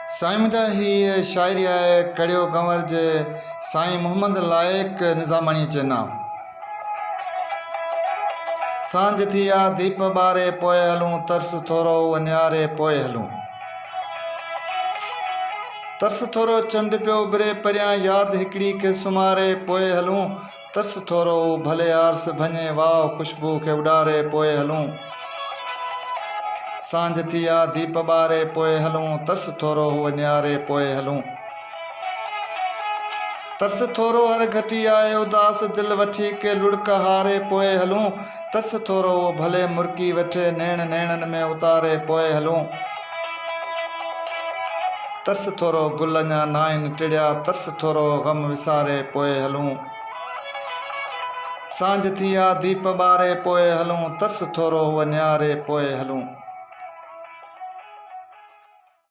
साईं मुंहिंजा ही शाइरी आहे कड़ियो कंवर जे साईं मोहम्मद लाइक निज़ामाणी जे नाम। सांझ थी आ दीप ॿारे पोइ हलूं, तरस थोरो वनियारे पोइ हलूं। तरस थोरो चंड पियो उभरे परियां, यादि हिकिड़ी खे सुमारे पोइ हलूं। तरस थोरो भले आरस भञे, वाह ख़ुशबू खे उॾारे पोइ हलूं। सांझ थी आ दीप ॿारे पोइ हलूं, तरस थोरो वनियारे पोइ हलूं। तरस थोरो हर घटी आए उदास दिल वठी के लुढ़क हारे पोइ हलूं। तरस थोरो भले मुर्की वठे नैण नैणनि में उतारे पोइ हलूं। तरस थोरो गुल अञा नाहिनि टिड़िया, तरस थोरो ग़म विसारे पोइ हलूं। सांझ थी आ दीप ॿारे पोइ हलूं, तरस थोरो वनियारे पोइ हलूं।